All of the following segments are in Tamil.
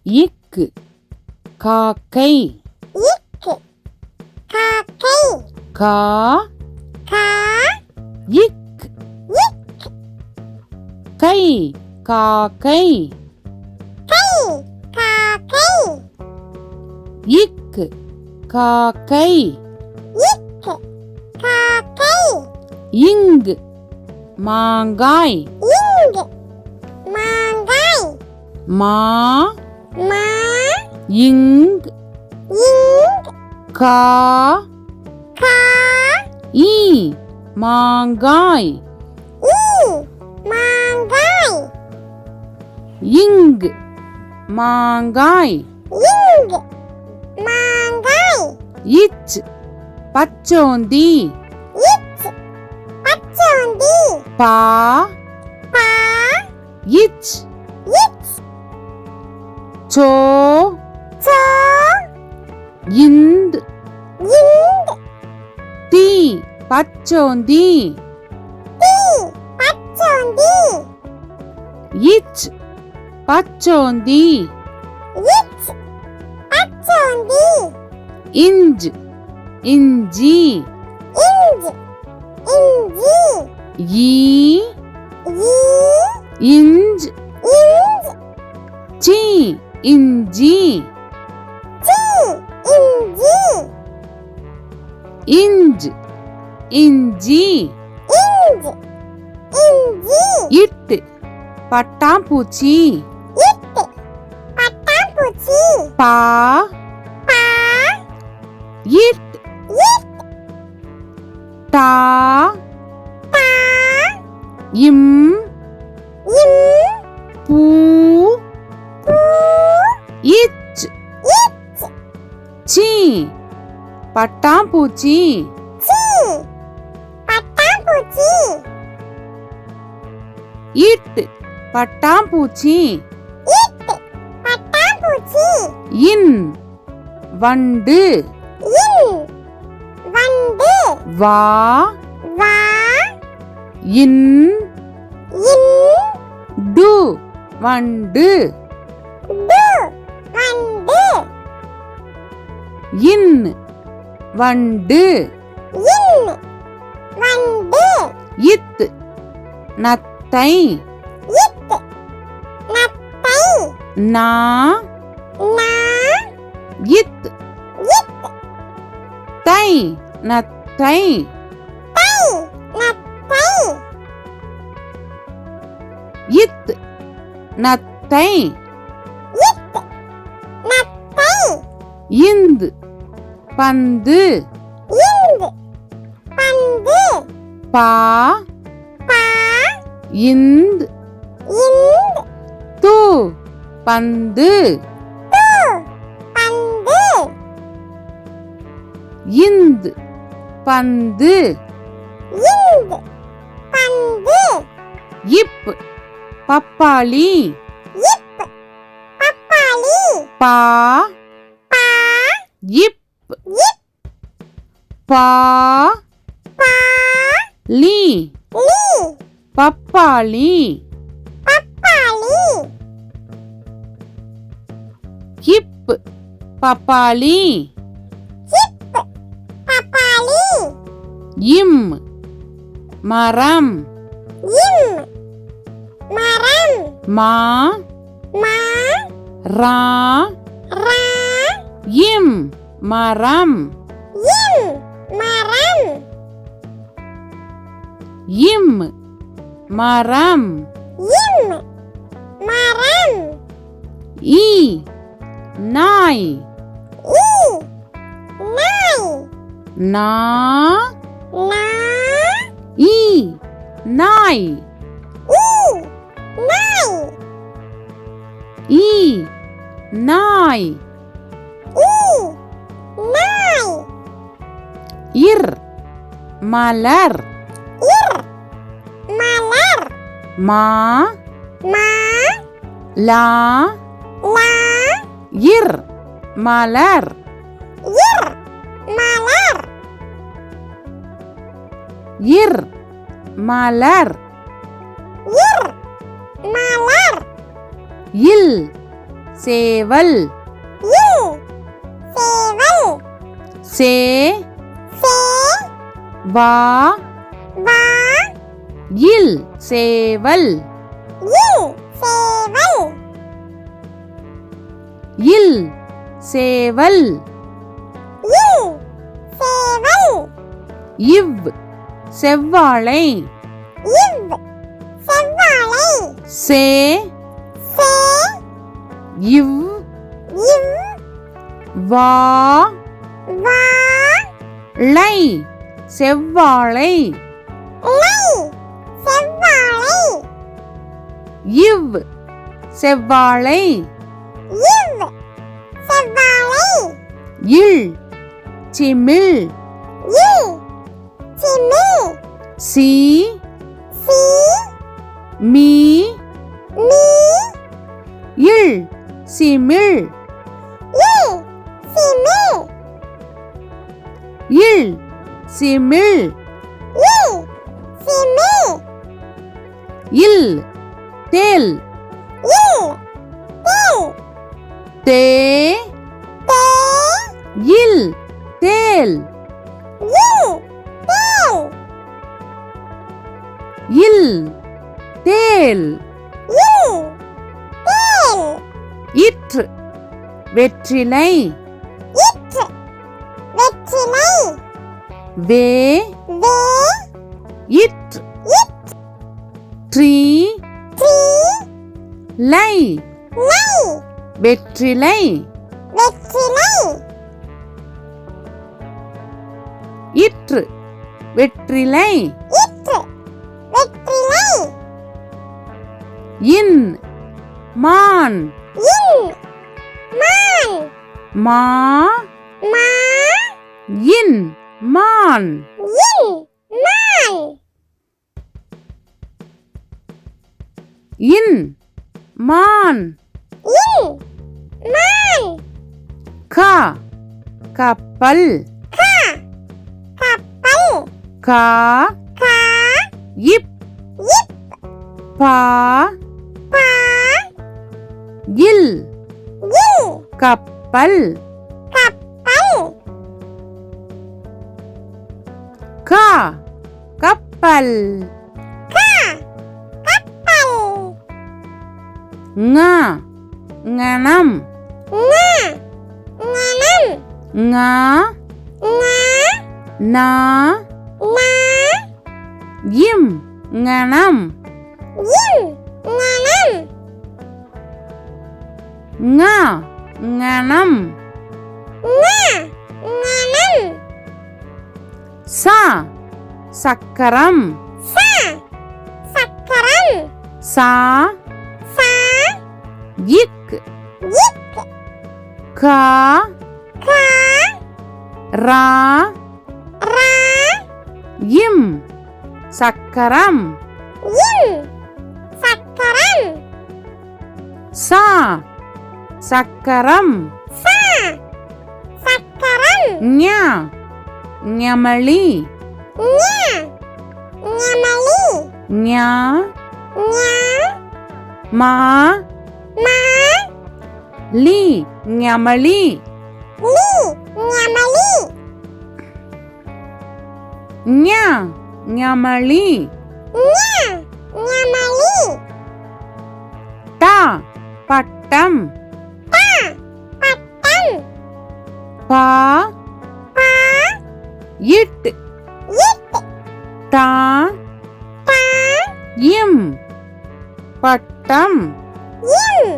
இக்கு காக்கை இக்கு காக்கை கா கா இக் கை காக்கை கை காக்கை இக்கு காக்கை இக்கு காக்கை இங்கு மாங்காய் இங்கு மாங்காய் மா மா இங் இங்கு கா கா ஈ மாங்காய் ஈ மாங்காய் இங்கு மாங்காய் இங்கு மாங்காய் இச் பச்சோந்தி இச் பச்சோந்தி பா பா இச் இச் சோ சோ இந்த் இந்து தி பச்சோந்தி தி பச்சோந்தி இச் பச்சோந்தி இச் பச்சோந்தி இஞ்ச் இஞ்சி இஞ்சி இஞ்சி ஈ ஈ இஞ்ச் இஞ்சி சி இஞ்சி சி இஞ்சி இஞ்ச் இஞ்சி இஞ்சி இஞ்சி இட்டு பட்டாம்பூச்சி இட்டு பட்டாம்பூச்சி பா பா இட் இட் டா பா இம் இம் பூ பூ இச் இச் சி பட்டாம்பூச்சி சி பட்டாம்பூச்சி இட்டு பட்டாம்பூச்சி இட்டு பட்டாம்பூச்சி இன் வண்டு இன் வண்டு வா வா இன் இன் டு வண்டு டு வண்டு இன் வண்டு இன் வண்டு இத் நத்தை இட்டு நத்தை நா நா இத் இட்டு தை நத்தை தை நத்தை இத் நத்தை இட்டு நத்தை இந்து பந்து இந்து பந்து பா பா இந்த் இந்து து பந்து து பந்து இந்த் பந்து இந்து பந்து இப் பப்பாளி இப் பப்பாளி பா பா இப் இப் பா பா லி லி பப்பாளி பப்பாளி இப் பப்பாளி இப் பப்பாளி இம் மரம் இம் மரம் மா மா ரா ரா இம் மரம் இம் மரம் இம் மரம் இம் மரம் ஈ நாய் ஈ நாய் நா நா ஈ நாய் ஈ நாய் ஈ நாய் ஈ நாய் இர் மலர் இர் மலர் மா மா லா லா இர் மலர் இர் மலர் இர் மலர் இர் மலர் இல் சேவல் இல் சேவல் சே சே வா வா இல் சேவல் இல் சேவல் இல் சேவல் இல் சேவல் இவ் செவ்வாழை இவ் செவ்வாழை சே சே இவ் இவ் வா வா ளை செவ்வாழை லை செவ்வாழை இவ் செவ்வாழை இவ் செவ்வாழை இல் சிமிழ் இல் சிமிழ் சி சி மீ மீ இல் சிமிழ் இல் சிமிழ் இல் சிமிழ் இல் சிமிழ் இல் தேல் இல் தேல் தே தே இல் தேல் இல் தேல் இல் தேல் இல் தேல் இற்று வெற்றிலை இற்று வெற்றிலை வே வே இற்று இட் ட்ரீ ட்ரீ லை லை வெற்றிலை வெற்றிலை இற்று வெற்றிலை இற்று வெற்றிலை இன் மான் இன் மான் மா மா இன் மான் இன் மான் இன் மான் இன் மான் கா கப்பல் கா கப்பல் கா கா இப் இப் பா பா இல் இல் கப்பல் கப்பல் கா கப்பல் கா கப்பல் ங ஞனம் ஞ ஞனம் ஞ ஞ நா ந இம் ஞனம் இம் ஞனம் ஞ ஞனம் ஞ ஞனம் சா சக்கரம் ச சக்கரம் சா ச இக் இக் கா கா ரா ரா இம் சக்கரம் இம் சக்கரம் சா சக்கரம் ச சக்கரம் ஞ ஞமளி ஞ ஞமளி ஞ ஞ மா மா லி ஞமளி லி ஞமளி ஞ ஞமளி ஞ ஞமளி டா பட்டம் டா பட்டம் பா பா இட் இட் டா டா இம் பட்டம் இம்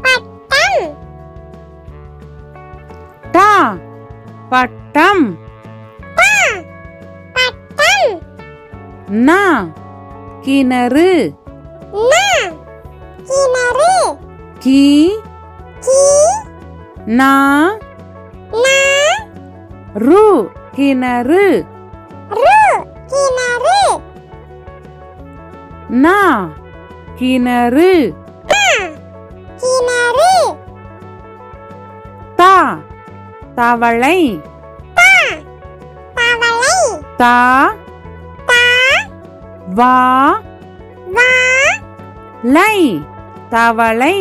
பட்டம் டா பட்டம் டா பட்டம் நா கிணறு ந கிணறு கி கி நா ந ரு கிணறு ரு கிணறு நா கிணறு ந கிணறு தா தவளை தா தவளை தா தா வா வா லை தவளை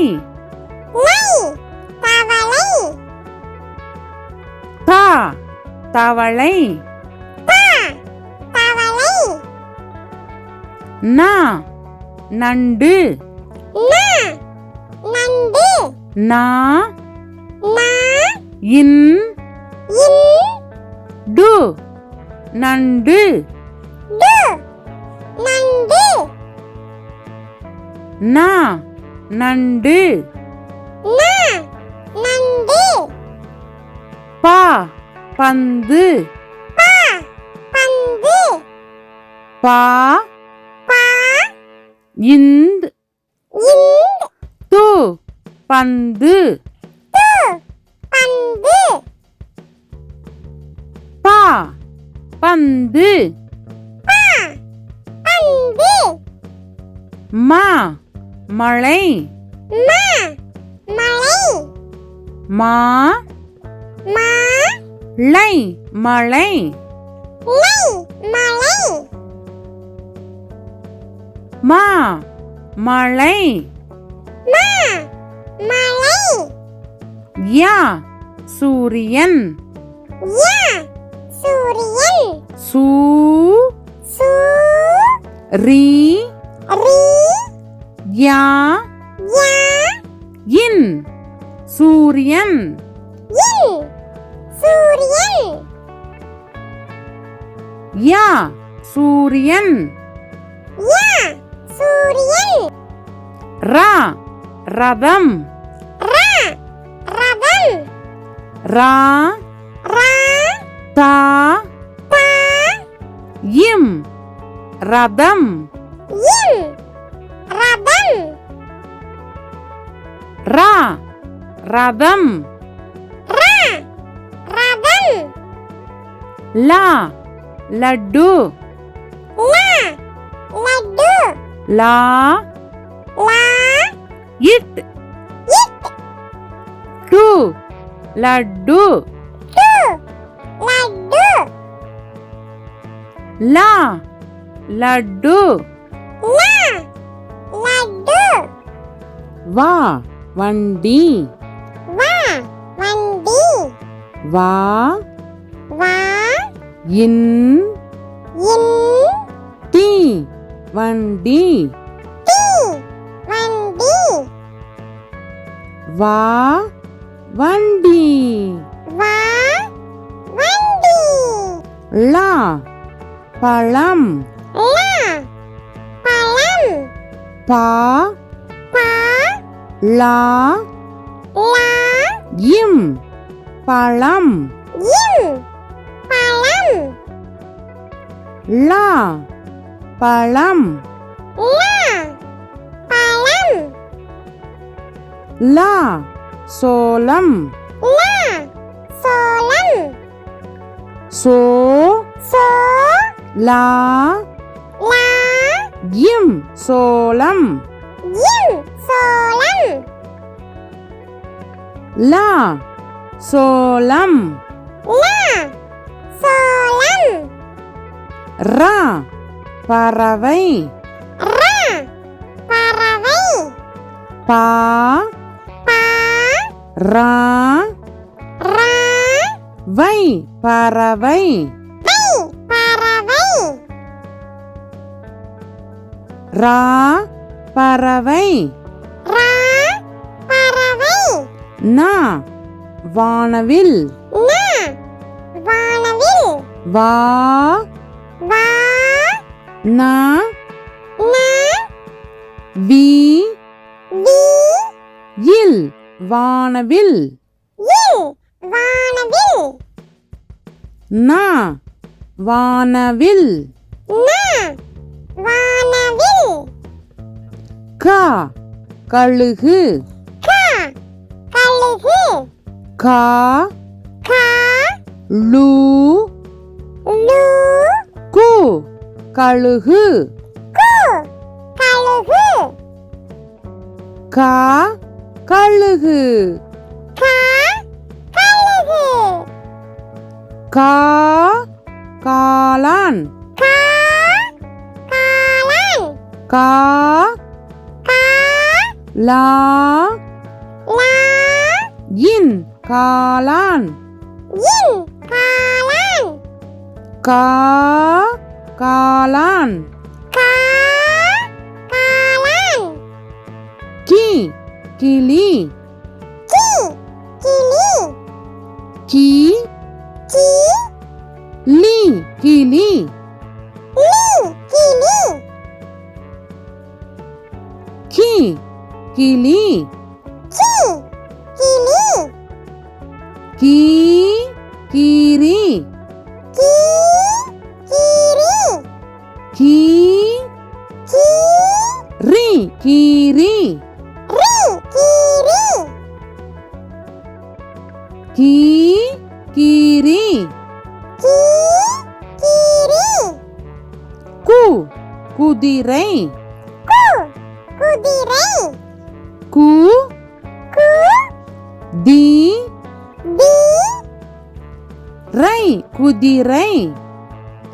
லை தா தவளை தா தவளை நா நண்டு நா நண்டு நா நா இன் இன் டு நண்டு டு நண்டு நா நண்டு நா நண்டு பா பந்து பா பந்து பா பா இந்த் இந்த் து பந்து து பந்து பா பந்து பா பந்து மா மழை மா மழை மா மா லை மழை லை மழை மா மழை மா மழை யா சூரியன் யா சூரியன் சூ சூ ரி ரி யா யா இன் சூரியன் இன் சூரியன் யா சூரியன் யா சூரியன் ரா ரதம் ரா ரதம் ரா ரா தா தா இம் ரதம் இம் ரதம் ரா ரதம் ரா ரதம் லா லட்டு லா லட்டு லா லா இட் இட் டு லட்டு டு லட்டு லா லட்டு லா லட்டு வா வண்டி வா வண்டி வா வா இன் இன் தி வண்டி தி வண்டி வா வண்டி வா வண்டி லா பழம் லா பழம் பா பா லா லா இம் பழம் இம் பழம் லா பழம் லா பழம் லா சோளம் லா சோளம் சோ சோ லா லா இம் சோளம் இம் சோளம் லா சோளம் லா சோளம் ரா பறவை ரா பறவை பா பா ரா ரா வை பறவை வை பறவை ரா பறவை ரா பறவை நா வானவில் நா வானவில் வா வா நா நா வி வி இல் வானவில் இல் வானவில் நா வானவில் நா வானவில் கா கழுகு கா கழுகு கா கா லு லு கு கழுகு கு கழுகு கா கழுகு கா கழுகு கா காளான் கா காளான் கா கா லா லா இன் காளான் இன் காளான் கா காளான் கா காளான் கி கிளி கி கிளி கி கி லி கிளி லி கிளி கி கிளி கி கிளி கீ கீரி கீ கீரி கீ கீ ரி கீரி ரி கீரி கீ கீரி கீ கீரி கு குதிரை கு குதிரை கு கு தி தி ரை குதிரை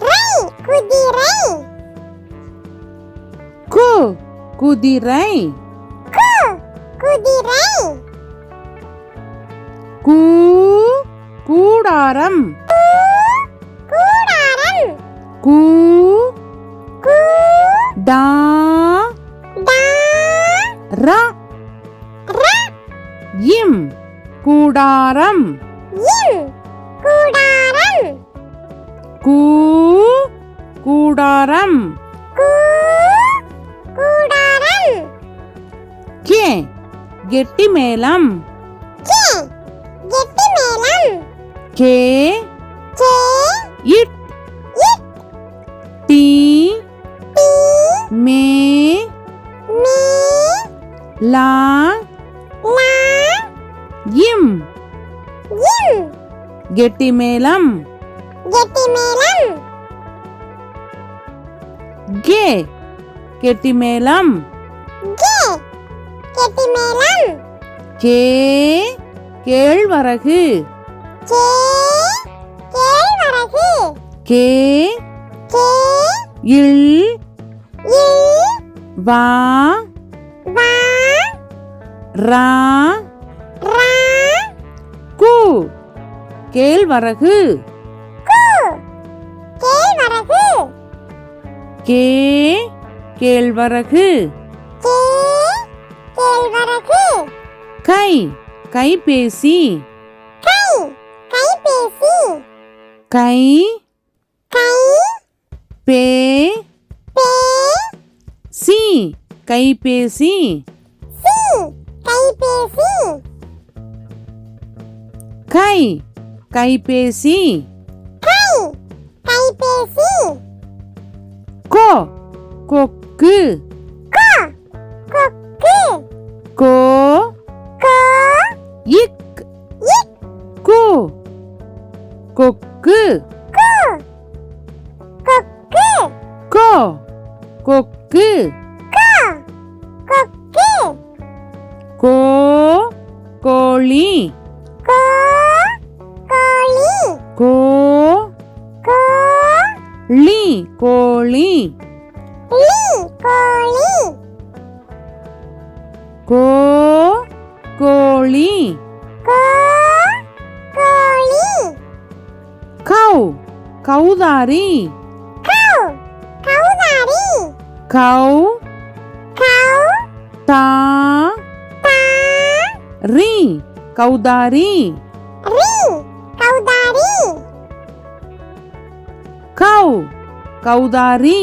ரை குதிரை கு குதிரை கு குதிரை கூ கூடாரம் கூடாரம் கூ கூ டா டா ர ர இம் கூடாரம் இன் கூடாரம் கூ கூடாரம் கூ கூடாரம் கே கெட்டி மேளம் கே கெட்டி மேளம் கே கே இட் இட் டி டி மே மீ லா லா இம் இன் கெட்டி மேளம் கெட்டி மேளம் கே கெட்டி மேளம் கே கெட்டி மேளம் கே கேழ்வரகு கே கேழ்வரகு கே கே இல் இல் வா வா ரா ரா கு கேழ்வரகு கு கேழ்வரகு கே கேழ்வரகு கே கேழ்வரகு கை கைபேசி கை கைபேசி கை கை பே பே சி கைபேசி சி கைபேசி கை கைபேசி கை கைபேசி கோ கொக்கு கோ கொக்கு கோ கோ இக் இக் கு கொக்கு கு கொக்கு கோ கொக்கு கோ கொக்கு கோ கோழி கோ கோழி கோ கோ லி கோழி லி கோழி கோ கோழி கோ கோழி கௌ கௌதாரி கௌ கௌதாரி கௌ கௌ தா தா ரி கௌதாரி ரி கௌதாரி கௌ கௌதாரி